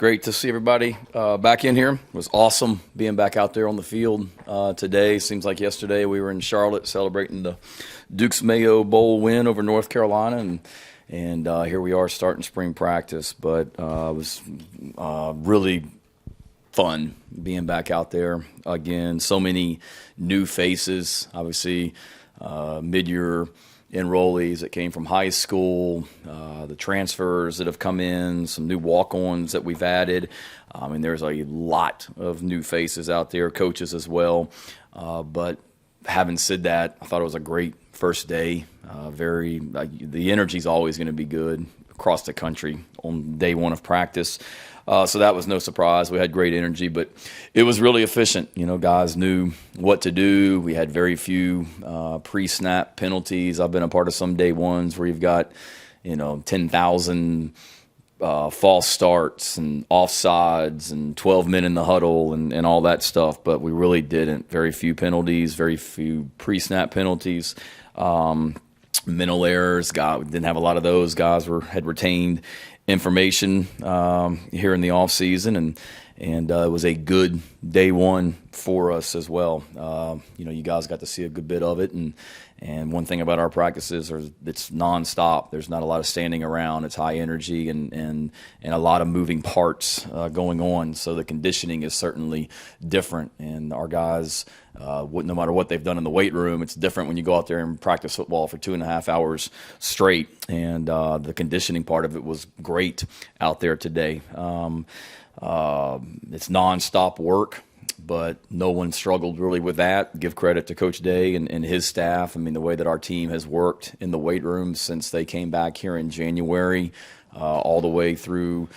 Great to see everybody back in here. It was awesome being back out there on the field today. Seems like yesterday we were in Charlotte celebrating the Duke's Mayo Bowl win over North Carolina, and here we are starting spring practice. But it was really fun being back out there again. So many new faces, obviously mid-year enrollees that came from high school, the transfers that have come in, some new walk-ons that we've added. There's a lot of new faces out there, coaches as well. But having said that, I thought it was a great first day. The energy's always going to be good across the country on day one of practice. So that was no surprise. We had great energy, but it was really efficient. Guys knew what to do. We had very few pre-snap penalties. I've been a part of some day ones where you've got, 10,000 false starts and offsides and 12 men in the huddle and all that stuff, but we really didn't. Very few penalties, very few pre-snap penalties. Mental errors, we didn't have a lot of those. Guys had retained information here in the off season, and it was a good day one for us as well. You guys got to see a good bit of it, and one thing about our practices is it's nonstop. There's not a lot of standing around. It's high energy and a lot of moving parts going on. So the conditioning is certainly different, and our guys, no matter what they've done in the weight room, it's different when you go out there and practice football for 2.5 hours straight. And the conditioning part of it was great out there today. It's nonstop work, but no one struggled really with that. Give credit to Coach Day and his staff. The way that our team has worked in the weight room since they came back here in January, all the way through,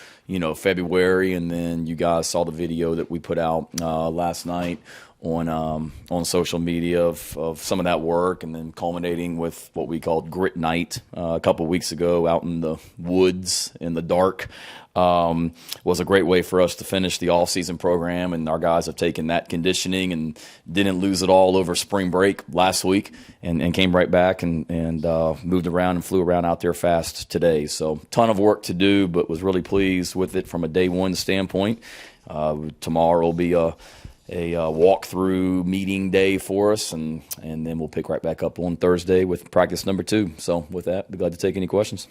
February. And then you guys saw the video that we put out last night on social media of some of that work, and then culminating with what we called Grit Night a couple of weeks ago out in the woods in the dark. Was a great way for us to finish the all-season program, and our guys have taken that conditioning and didn't lose it all over spring break last week, and came right back and moved around and flew around out there fast today. So ton of work to do, but was really pleased with it from a day one standpoint. Tomorrow will be a walkthrough meeting day for us, and then we'll pick right back up on Thursday with practice number 2. So with that, be glad to take any questions.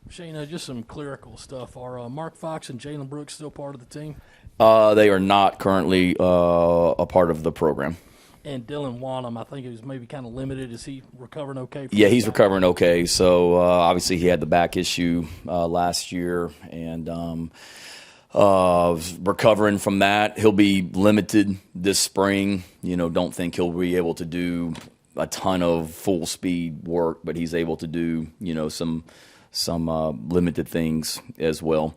Shane, just some clerical stuff. Are Mark Fox and Jalen Brooks still part of the team? They are not currently a part of the program. And Dylan Wanham, I think he was maybe kind of limited. Is he recovering okay? Yeah, he's recovering okay. So obviously he had the back issue last year, and recovering from that. He'll be limited this spring. Don't think he'll be able to do a ton of full speed work, but he's able to do some limited things as well.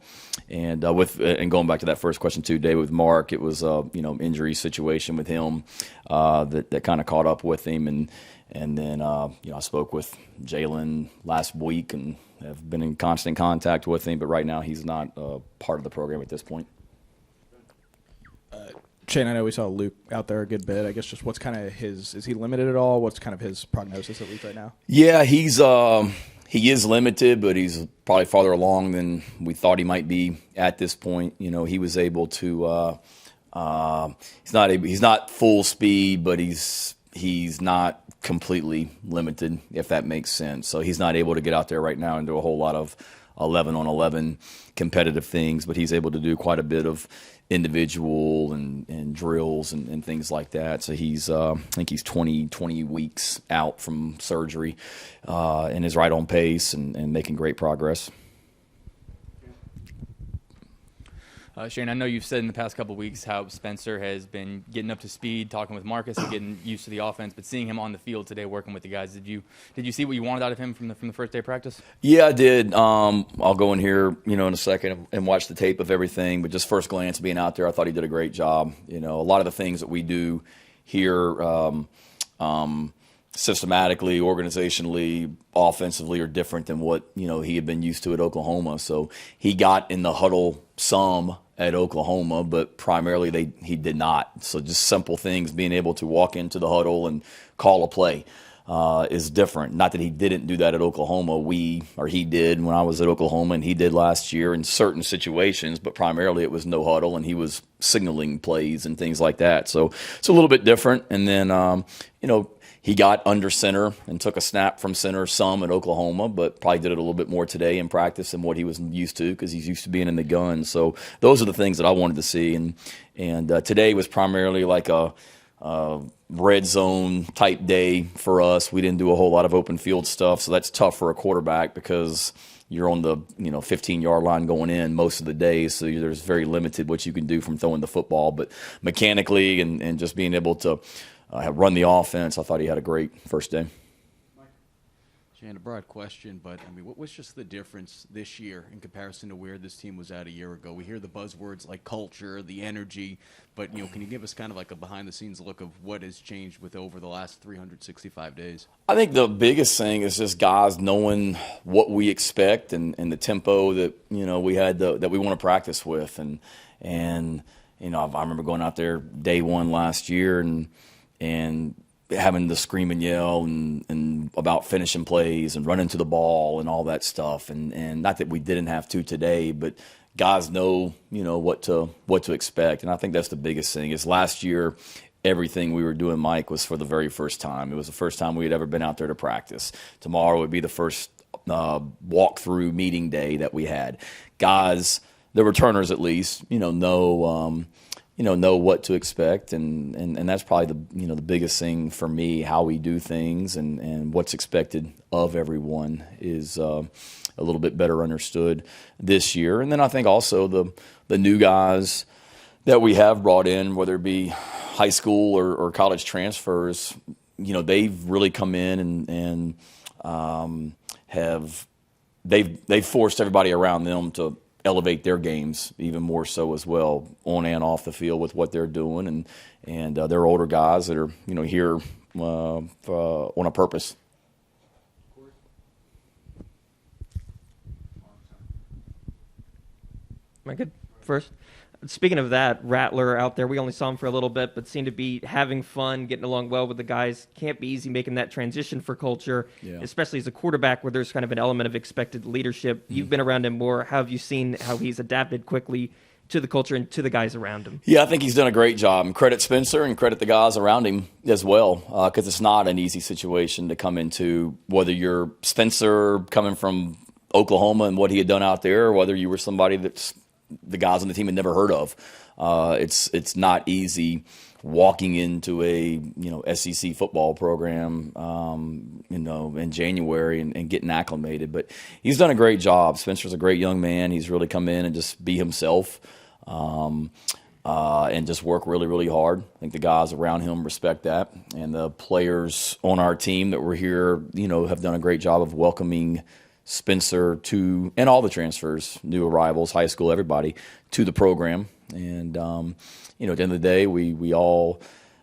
And going back to that first question too, David, with Mark, it was injury situation with him that kind of caught up with him, and then I spoke with Jalen last week and have been in constant contact with him, but right now he's not part of the program at this point. Shane, I know we saw Luke out there a good bit. I guess just what's kind of is he limited at all? What's kind of his prognosis at least right now? Yeah, he is limited, but he's probably farther along than we thought he might be at this point. He was able to. He's not full speed, but he's not completely limited, if that makes sense. So he's not able to get out there right now and do a whole lot of 11-on-11 competitive things, but he's able to do quite a bit of individual and drills and things like that. So I think he's 20 weeks out from surgery and is right on pace and making great progress. Shane, I know you've said in the past couple of weeks how Spencer has been getting up to speed, talking with Marcus and getting used to the offense, but seeing him on the field today working with the guys, did you see what you wanted out of him from the first day of practice? Yeah, I did. I'll go in here, in a second and watch the tape of everything, but just first glance being out there, I thought he did a great job. A lot of the things that we do here systematically, organizationally, offensively are different than what, he had been used to at Oklahoma. So he got in the huddle some at Oklahoma, but primarily he did not. So just simple things, being able to walk into the huddle and call a play. is different. Not that he didn't do that at Oklahoma. He did when I was at Oklahoma, and he did last year in certain situations, but primarily it was no huddle, and he was signaling plays and things like that. So it's a little bit different. And then, he got under center and took a snap from center some at Oklahoma, but probably did it a little bit more today in practice than what he was used to because he's used to being in the gun. So those are the things that I wanted to see. And today was primarily like a red zone type day for us. We didn't do a whole lot of open field stuff, so that's tough for a quarterback because you're on the 15-yard line going in most of the day, so there's very limited what you can do from throwing the football. But mechanically and just being able to run the offense, I thought he had a great first day. Shane, a broad question, but I mean, what was just the difference this year in comparison to where this team was at a year ago? We hear the buzzwords like culture, the energy, but can you give us kind of like a behind-the-scenes look of what has changed with over the last 365 days? I think the biggest thing is just guys knowing what we expect and the tempo that we had that we want to practice with, and I remember going out there day one last year and having to scream and yell and about finishing plays and running to the ball and all that stuff. And not that we didn't have to today, but guys know, what to expect. And I think that's the biggest thing is last year, everything we were doing, Mike, was for the very first time. It was the first time we had ever been out there to practice. Tomorrow would be the first walkthrough meeting day that we had. Guys, the returners at least, know what to expect, and that's probably the biggest thing for me. How we do things and what's expected of everyone is a little bit better understood this year. And then I think also the new guys that we have brought in, whether it be high school or college transfers, they've really come in and they've forced everybody around them to elevate their games even more so as well, on and off the field with what they're doing, and they're older guys that are here on a purpose. Am I good? First, speaking of that, Rattler out there, we only saw him for a little bit, but seemed to be having fun, getting along well with the guys. Can't be easy making that transition for culture, especially as a quarterback where there's kind of an element of expected leadership. You've been around him more. How have you seen how he's adapted quickly to the culture and to the guys around him? Yeah, I think he's done a great job. And credit Spencer and credit the guys around him as well, because it's not an easy situation to come into, whether you're Spencer coming from Oklahoma and what he had done out there, or whether you were somebody that's the guys on the team had never heard of. It's not easy walking into a SEC football program in January and getting acclimated. But he's done a great job. Spencer's a great young man. He's really come in and just be himself and just work really, really hard. I think the guys around him respect that, and the players on our team that were here, have done a great job of welcoming Spencer to, and all the transfers, new arrivals, high school, everybody, to the program. And, at the end of the day, we all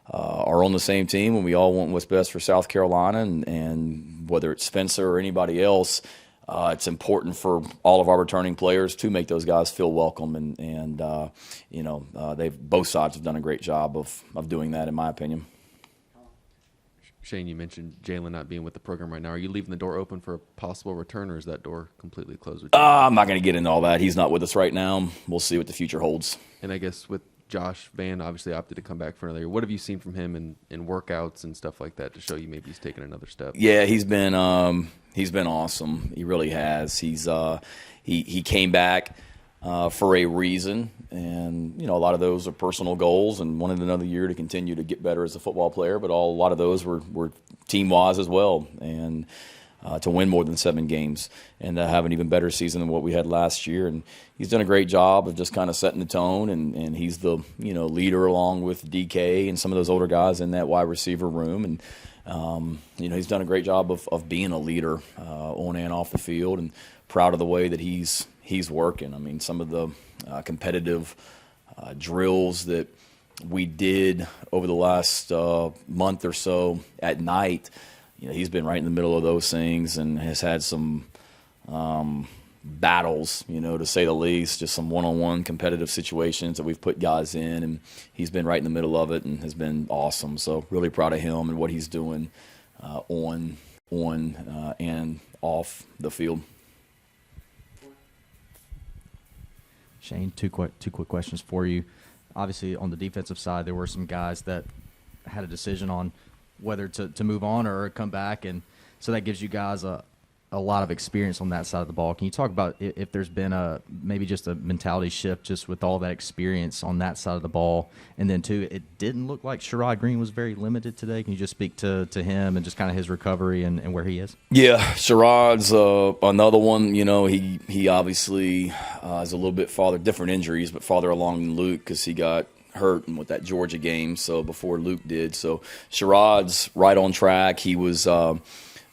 are on the same team, and we all want what's best for South Carolina. And whether it's Spencer or anybody else, it's important for all of our returning players to make those guys feel welcome. And both sides have done a great job of doing that, in my opinion. Shane, you mentioned Jalen not being with the program right now. Are you leaving the door open for a possible return, or is that door completely closed? I'm not going to get into all that. He's not with us right now. We'll see what the future holds. And I guess with Josh, Vann obviously opted to come back for another year. What have you seen from him in workouts and stuff like that to show you maybe he's taken another step? Yeah, he's been awesome. He really has. He came back for a reason, and a lot of those are personal goals and wanted another year to continue to get better as a football player, but a lot of those were team-wise as well, and to win more than 7 games and to have an even better season than what we had last year. And he's done a great job of just kind of setting the tone, and he's the leader along with DK and some of those older guys in that wide receiver room. And he's done a great job of being a leader on and off the field, and proud of the way that he's working. I mean, some of the competitive drills that we did over the last month or so at night, he's been right in the middle of those things and has had some battles, to say the least, just some one-on-one competitive situations that we've put guys in, and he's been right in the middle of it and has been awesome. So really proud of him and what he's doing on and off the field. Shane, two quick questions for you. Obviously, on the defensive side, there were some guys that had a decision on whether to move on or come back, and so that gives you guys a lot of experience on that side of the ball. Can you talk about if there's been maybe just a mentality shift just with all that experience on that side of the ball? And then, two, it didn't look like Sherrod Green was very limited today. Can you just speak to him and just kind of his recovery and where he is? Yeah, Sherrod's another one. You know, he obviously is a little bit different injuries, but farther along than Luke because he got hurt with that Georgia game, so before Luke did. So Sherrod's right on track. He was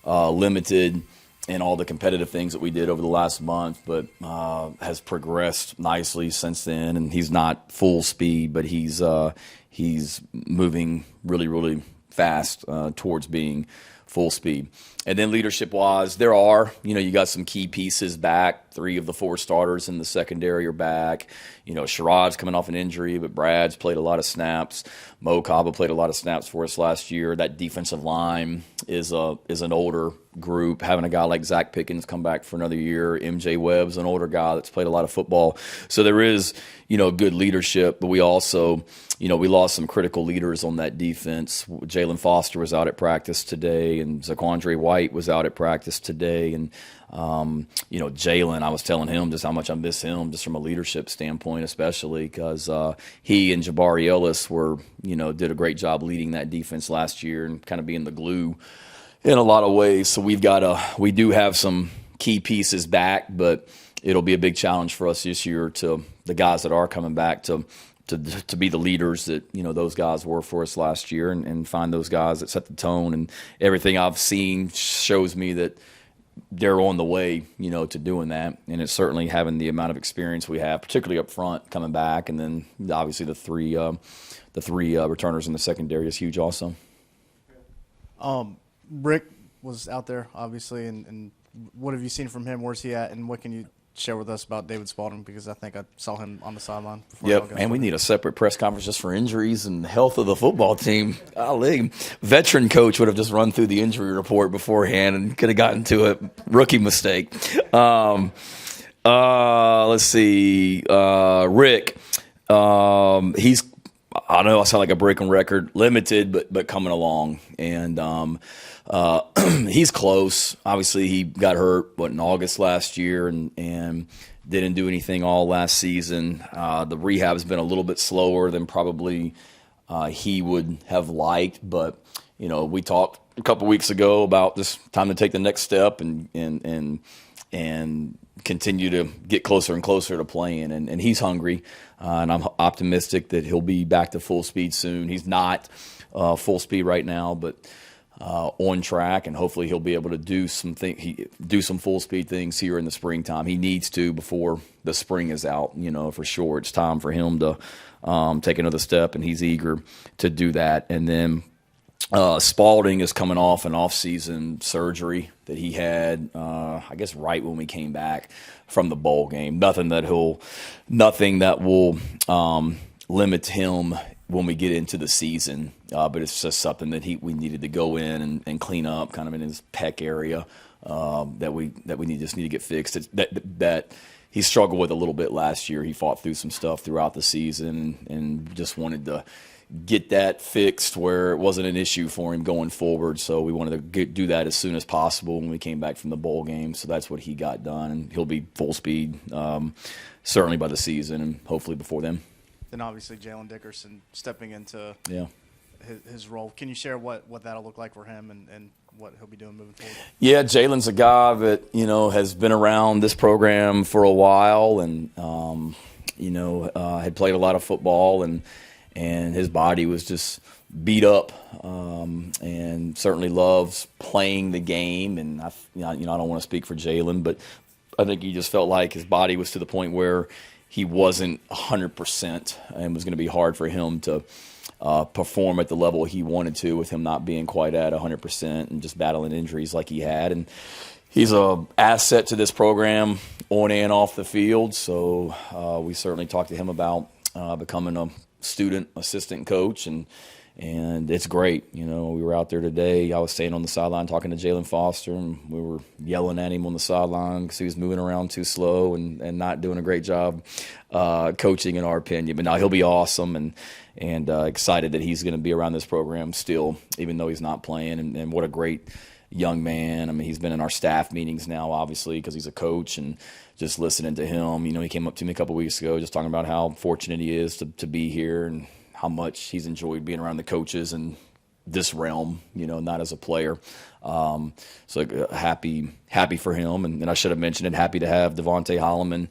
limited in all the competitive things that we did over the last month, but has progressed nicely since then. And he's not full speed, but he's moving really, really fast towards being full speed. And then leadership-wise, you got some key pieces back. 3 of the 4 starters in the secondary are back. You know, Sherrod's coming off an injury, but Brad's played a lot of snaps. Mo Kaba played a lot of snaps for us last year. That defensive line is an older group. Having a guy like Zach Pickens come back for another year. MJ Webb's an older guy that's played a lot of football. So there is, good leadership, but we also – we lost some critical leaders on that defense. Jalen Foster was out at practice today, and Zaquandre White was out at practice today. And, Jalen, I was telling him just how much I miss him just from a leadership standpoint, especially because he and Jabari Ellis did a great job leading that defense last year and kind of being the glue in a lot of ways. So we do have some key pieces back, but it'll be a big challenge for us this year to the guys that are coming back to be the leaders that those guys were for us last year, and find those guys that set the tone. And everything I've seen shows me that they're on the way to doing that. And it's certainly having the amount of experience we have, particularly up front coming back, and then obviously the three returners in the secondary is huge also. Rick was out there obviously, and what have you seen from him? Where's he at, and what can you share with us about David Spalding, because I think I saw him on the sideline. Yep, and we need a separate press conference just for injuries and health of the football team. Golly, veteran coach would have just run through the injury report beforehand and could have gotten to it. Rookie mistake. Let's see, Rick. I know I sound like a breaking record, limited, but coming along, and he's close. Obviously, he got hurt in August last year, and didn't do anything all last season. The rehab's been a little bit slower than probably he would have liked, but we talked a couple weeks ago about just time to take the next step and continue to get closer and closer to playing, and he's hungry, and I'm optimistic that he'll be back to full speed soon. He's not full speed right now, but on track, and hopefully he'll be able to do some full speed things here in the springtime. He needs to before the spring is out, for sure. It's time for him to take another step, and he's eager to do that. And then Spalding is coming off an off-season surgery that he had, I guess, right when we came back from the bowl game. Nothing that will limit him when we get into the season, but it's just something that we needed to go in and clean up, kind of in his pec area, that we just need to get fixed. That he struggled with a little bit last year. He fought through some stuff throughout the season and just wanted to get that fixed where it wasn't an issue for him going forward. So we wanted to do that as soon as possible when we came back from the bowl game. So that's what he got done, and he'll be full speed certainly by the season and hopefully before then. Then obviously Jalen Dickerson stepping into his role. Can you share what that'll look like for him and what he'll be doing moving forward? Yeah, Jalen's a guy that has been around this program for a while, and had played a lot of football, and his body was just beat up, and certainly loves playing the game. And I don't want to speak for Jalen, but I think he just felt like his body was to the point where he wasn't 100%, and was going to be hard for him to perform at the level he wanted to, with him not being quite at 100% and just battling injuries like he had. And he's an asset to this program on and off the field, so we certainly talked to him about becoming a student assistant coach, and and it's great. We were out there today. I was staying on the sideline talking to Jalen Foster, and we were yelling at him on the sideline because he was moving around too slow and not doing a great job coaching, in our opinion. But now he'll be awesome, and excited that he's going to be around this program still, even though he's not playing. And what a great young man. I mean, he's been in our staff meetings now, obviously, because he's a coach, and just listening to him. He came up to me a couple weeks ago just talking about how fortunate he is to be here and how much he's enjoyed being around the coaches in this realm, not as a player. So happy for him. And I should have mentioned it, happy to have Devontae Holloman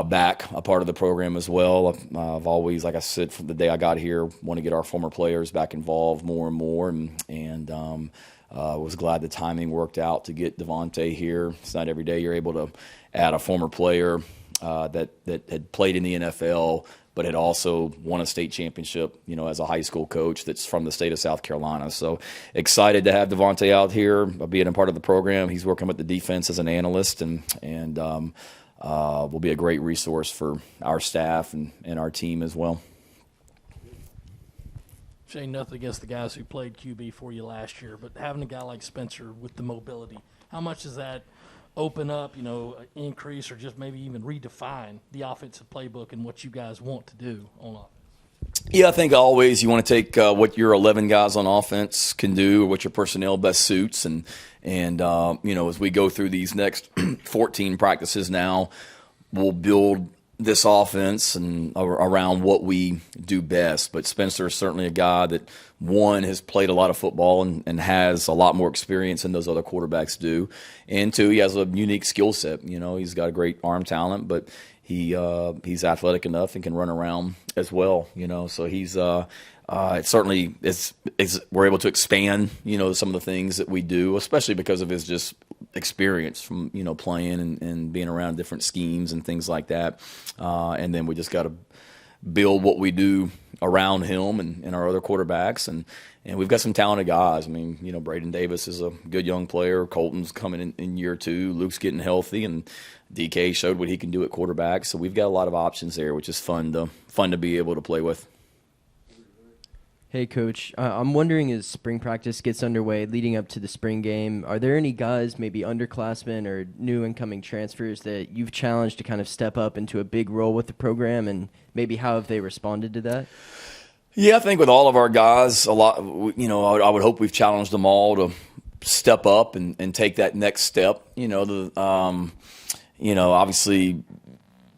back, a part of the program as well. I've always, like I said, from the day I got here, want to get our former players back involved more and more, and was glad the timing worked out to get Devontae here. It's not every day you're able to add a former player that had played in the NFL but had also won a state championship, as a high school coach that's from the state of South Carolina. So excited to have Devontae out here, being a part of the program. He's working with the defense as an analyst, and will be a great resource for our staff and our team as well. Shane, nothing against the guys who played QB for you last year, but having a guy like Spencer with the mobility, how much does that open up, increase, or just maybe even redefine the offensive playbook and what you guys want to do on offense? Yeah, I think always you want to take what your 11 guys on offense can do, or what your personnel best suits, and as we go through these next 14 practices now, we'll build this offense and around what we do best. But Spencer is certainly a guy that, one, has played a lot of football and has a lot more experience than those other quarterbacks do. And two, he has a unique skill set. He's got a great arm talent, but he's athletic enough and can run around as well. So he's it certainly is we're able to expand some of the things that we do, especially because of his just experience from playing and being around different schemes and things like that. And then we just got to build what we do around him and our other quarterbacks, and we've got some talented guys. I mean, Braden Davis is a good young player. Colton's coming in year 2. Luke's getting healthy, and DK showed what he can do at quarterback. So we've got a lot of options there, which is fun to be able to play with. Hey, Coach. I'm wondering, as spring practice gets underway leading up to the spring game, are there any guys, maybe underclassmen or new incoming transfers, that you've challenged to kind of step up into a big role with the program, and maybe how have they responded to that? Yeah, I think with all of our guys, a lot. I would hope we've challenged them all to step up and take that next step. Obviously,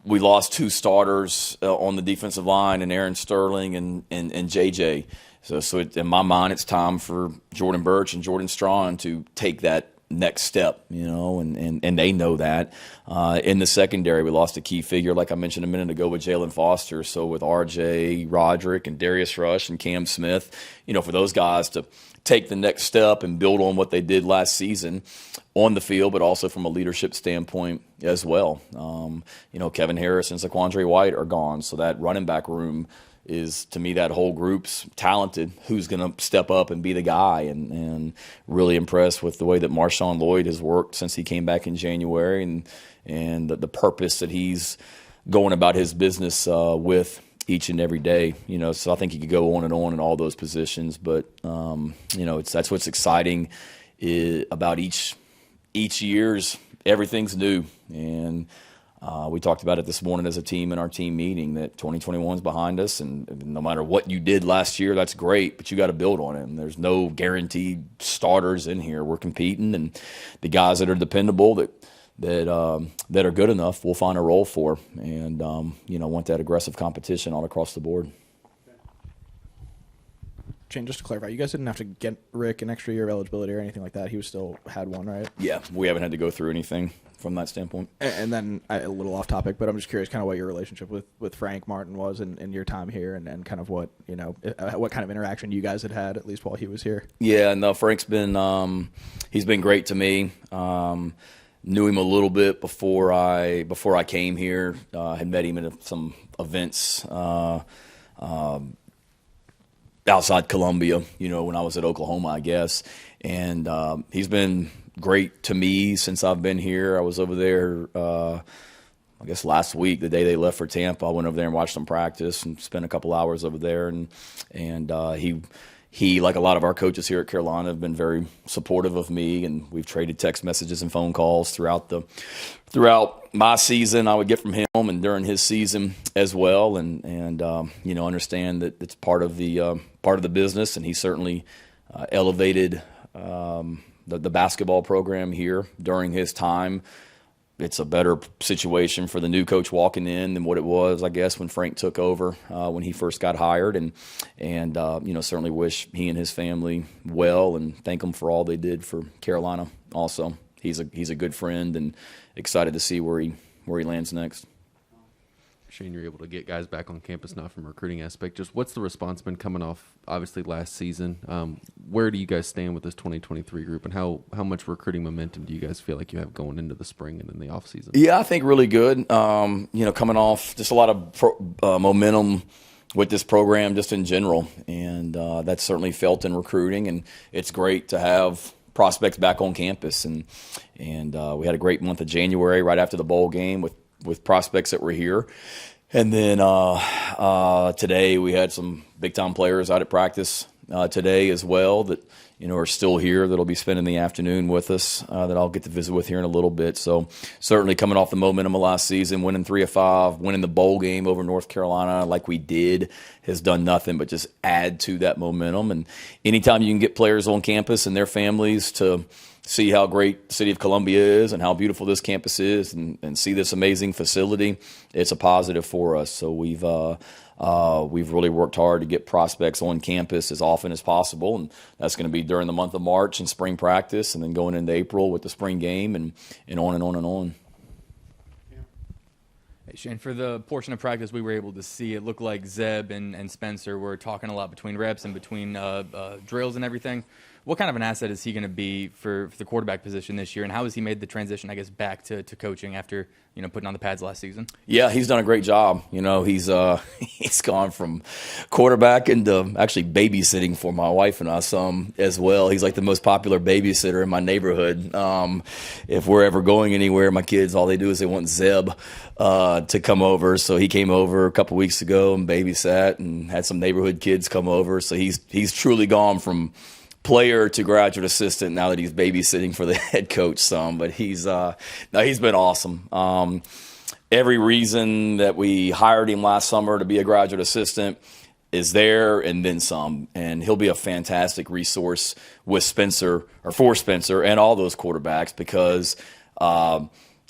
we lost 2 starters on the defensive line, and Aaron Sterling and JJ. So in my mind, it's time for Jordan Birch and Jordan Strawn to take that next step, and they know that. In the secondary, we lost a key figure, like I mentioned a minute ago, with Jalen Foster. So with RJ Roderick and Darius Rush and Cam Smith, for those guys to take the next step and build on what they did last season on the field, but also from a leadership standpoint as well. Kevin Harris and Zaquandre White are gone, so that running back room is, to me, that whole group's talented. Who's going to step up and be the guy? And really impressed with the way that Marshawn Lloyd has worked since he came back in January, and the purpose that he's going about his business with each and every day. So I think you could go on in all those positions, but that's what's exciting about each year's. Everything's new, and we talked about it this morning as a team in our team meeting, that 2021 is behind us, and no matter what you did last year, that's great, but you got to build on it. And there's no guaranteed starters in here. We're competing, and the guys that are dependable, that are good enough, we'll find a role for, and want that aggressive competition all across the board. Shane, just to clarify, you guys didn't have to get Rick an extra year of eligibility or anything like that. He still had one, right? Yeah, we haven't had to go through anything from that standpoint. And then a little off topic, but I'm just curious kind of what your relationship with Frank Martin was in your time here, and kind of what kind of interaction you guys had at least while he was here. Yeah, no, Frank's been he's been great to me. Knew him a little bit before I came here. Had met him at some events outside Columbia, when I was at Oklahoma, I guess. And he's been great to me since I've been here. I was over there I guess last week, the day they left for Tampa, I went over there and watched them practice and spent a couple hours over there. And he, like a lot of our coaches here at Carolina, have been very supportive of me, and we've traded text messages and phone calls throughout my season. I would get from him and during his season as well, and understand that it's part of the business, and he certainly elevated the basketball program here during his time. It's a better situation for the new coach walking in than what it was, I guess, when Frank took over when he first got hired, and certainly wish he and his family well and thank them for all they did for Carolina. Also, he's a good friend and excited to see where he lands next. Shane, you're able to get guys back on campus now from a recruiting aspect. Just what's the response been coming off, obviously, last season? Where do you guys stand with this 2023 group, and how much recruiting momentum do you guys feel like you have going into the spring and in the offseason? Yeah, I think really good. Coming off just a lot of momentum with this program just in general, and that's certainly felt in recruiting, and it's great to have prospects back on campus. And we had a great month of January right after the bowl game with prospects that were here. And then today we had some big-time players out at practice today as well that are still here that'll be spending the afternoon with us that I'll get to visit with here in a little bit. So certainly coming off the momentum of last season, winning 3 of 5, winning the bowl game over North Carolina like we did has done nothing but just add to that momentum. And anytime you can get players on campus and their families to see how great the city of Columbia is and how beautiful this campus is and see this amazing facility, it's a positive for us. So we've really worked hard to get prospects on campus as often as possible, and that's going to be during the month of March and spring practice, and then going into April with the spring game and on and on and on. Hey, Shane, for the portion of practice we were able to see, it looked like Zeb and Spencer were talking a lot between reps and between drills and everything. What kind of an asset is he going to be for the quarterback position this year, and how has he made the transition, I guess, back to coaching after putting on the pads last season? Yeah, he's done a great job. He's gone from quarterback into actually babysitting for my wife and us as well. He's like the most popular babysitter in my neighborhood. If we're ever going anywhere, my kids, all they do is they want Zeb to come over. So he came over a couple weeks ago and babysat and had some neighborhood kids come over. So he's truly gone from player to graduate assistant now that he's babysitting for the head coach some. But he's been awesome. Every reason that we hired him last summer to be a graduate assistant is there and then some. And he'll be a fantastic resource with Spencer or for Spencer and all those quarterbacks because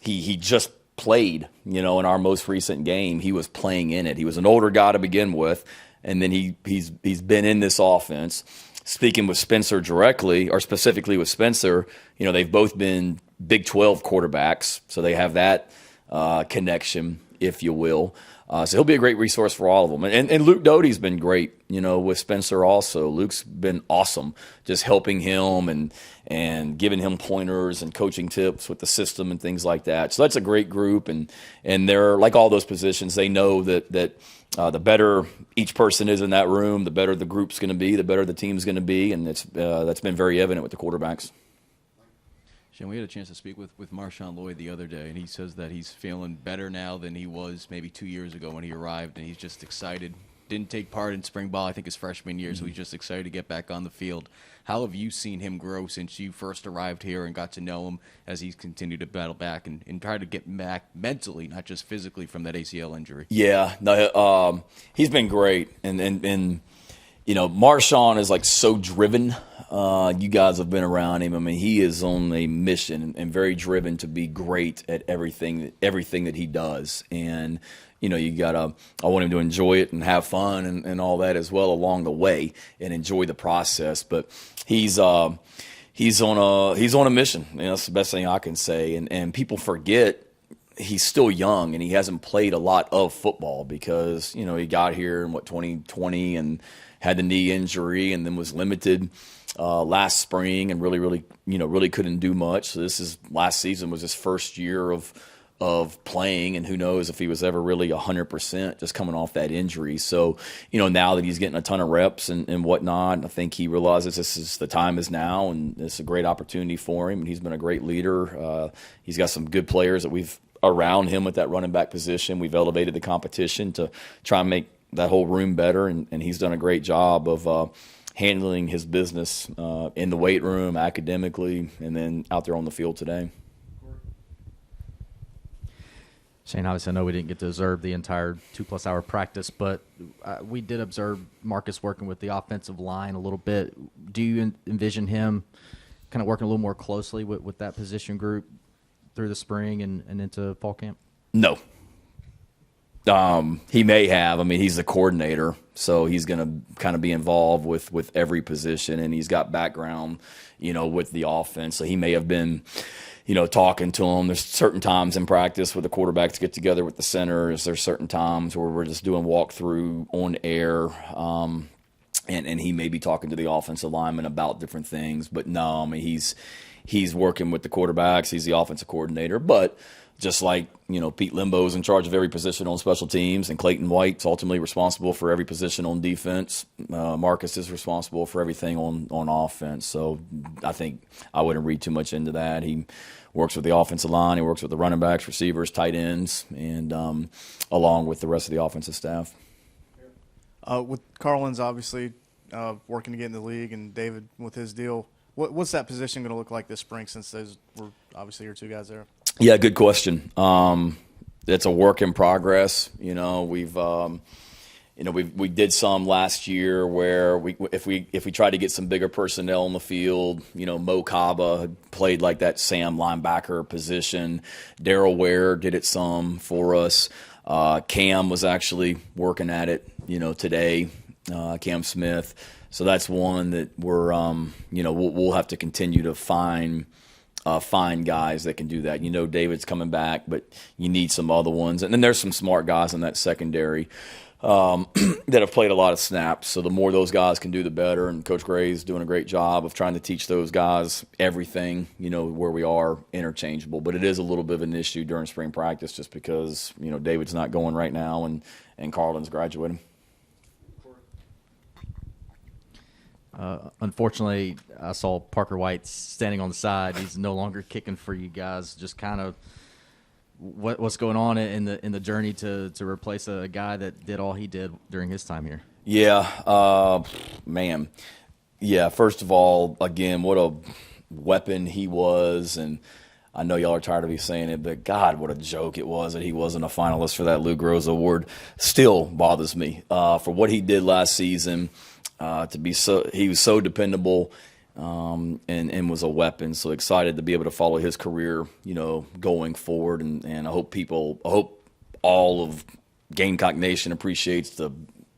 he just played, in our most recent game. He was playing in it. He was an older guy to begin with, and then he's been in this offense. Speaking with Spencer directly, or specifically with Spencer, they've both been Big 12 quarterbacks, so they have that connection, if you will. So he'll be a great resource for all of them. And Luke Doty's been great, with Spencer also. Luke's been awesome, just helping him and giving him pointers and coaching tips with the system and things like that. So that's a great group, and they're like all those positions. They know that the better each person is in that room, the better the group's going to be, the better the team's going to be, and that's been very evident with the quarterbacks. Shane, we had a chance to speak with Marshawn Lloyd the other day, and he says that he's feeling better now than he was maybe 2 years ago when he arrived, and he's just excited. Didn't take part in spring ball, I think, his freshman year, so he's just excited to get back on the field. How have you seen him grow since you first arrived here and got to know him as he's continued to battle back and try to get back mentally, not just physically, from that ACL injury? Yeah, no, he's been great, and Marshawn is like so driven. You guys have been around him. I mean, he is on a mission and very driven to be great at everything that he does. And I want him to enjoy it and have fun and all that as well along the way and enjoy the process. But he's on a mission. That's the best thing I can say. And people forget he's still young and he hasn't played a lot of football because he got here in 2020 and had the knee injury and then was limited last spring and really couldn't do much. So last season was his first year of playing, and who knows if he was ever really 100% just coming off that injury. So, now that he's getting a ton of reps and whatnot, I think he realizes the time is now, and it's a great opportunity for him. And he's been a great leader. He's got some good players that we've around him at that running back position. We've elevated the competition to try and make that whole room better, and he's done a great job of handling his business in the weight room, academically, and then out there on the field today. Shane, obviously, I know we didn't get to observe the entire 2+ hour practice, but we did observe Marcus working with the offensive line a little bit. Do you envision him kind of working a little more closely with that position group through the spring and into fall camp? No. He may have. I mean, he's the coordinator, so he's going to kind of be involved with every position, and he's got background, with the offense. So he may have been, talking to him. There's certain times in practice where the quarterbacks get together with the centers. There's certain times where we're just doing walkthrough on air, and he may be talking to the offensive lineman about different things. But no, I mean, he's working with the quarterbacks. He's the offensive coordinator, but just like, Pete Limbo's in charge of every position on special teams, and Clayton White's ultimately responsible for every position on defense. Marcus is responsible for everything on offense. So I think I wouldn't read too much into that. He works with the offensive line. He works with the running backs, receivers, tight ends, and along with the rest of the offensive staff. With Carlin's obviously working to get in the league, and David with his deal, what's that position going to look like this spring, since those were obviously your two guys there? Yeah, good question. It's a work in progress. We've we did some last year where if we tried to get some bigger personnel on the field, Mo Kaba had played like that Sam linebacker position. Darrell Ware did it some for us. Cam was actually working at it, today. Cam Smith. So that's one that we're we'll have to continue to find guys that can do that. David's coming back, but you need some other ones. And then there's some smart guys in that secondary that have played a lot of snaps. So the more those guys can do, the better. And Coach Gray's doing a great job of trying to teach those guys everything, where we are interchangeable. But it is a little bit of an issue during spring practice just because, David's not going right now and Carlin's graduating. Unfortunately, I saw Parker White standing on the side. He's no longer kicking for you guys. Just kind of what's going on in the journey to replace a guy that did all he did during his time here. Yeah, man. Yeah, first of all, again, what a weapon he was, and I know y'all are tired of me saying it, but God, what a joke it was that he wasn't a finalist for that Lou Groza Award. Still bothers me for what he did last season. He was so dependable and was a weapon. So excited to be able to follow his career, going forward. And I hope all of Gamecock Nation appreciates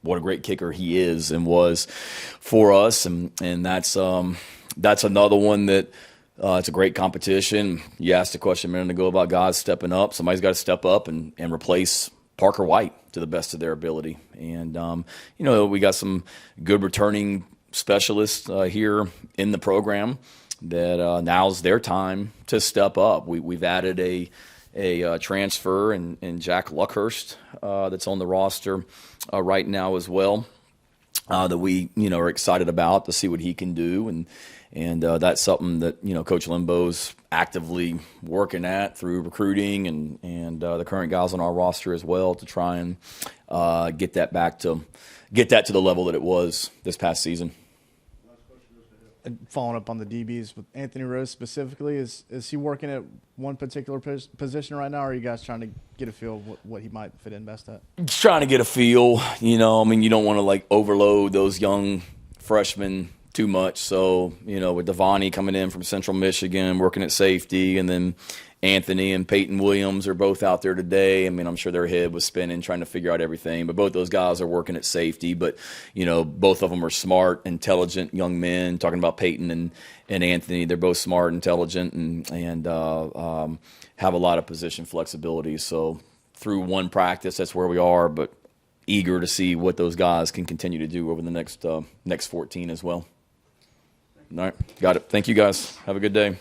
what a great kicker he is and was for us. And that's another one that it's a great competition. You asked a question a minute ago about guys stepping up. Somebody's got to step up and replace Parker White to the best of their ability. And, we got some good returning specialists here in the program that now's their time to step up. We've added a transfer in Jack Luckhurst that's on the roster right now as well that we, are excited about to see what he can do. And that's something that, Coach Limbo's actively working at through recruiting and the current guys on our roster as well to try and get that to the level that it was this past season. And following up on the DBs with Anthony Rose specifically, is he working at one particular position right now, or are you guys trying to get a feel of what he might fit in best at? Just trying to get a feel, you don't want to overload those young freshmen too much. So, with Devani coming in from Central Michigan, working at safety, and then Anthony and Peyton Williams are both out there today. I mean, I'm sure their head was spinning trying to figure out everything, but both those guys are working at safety. But, both of them are smart, intelligent young men. Talking about Peyton and Anthony, they're both smart, intelligent, and have a lot of position flexibility. So through one practice, that's where we are, but eager to see what those guys can continue to do over the next 14 as well. All right, got it. Thank you, guys. Have a good day.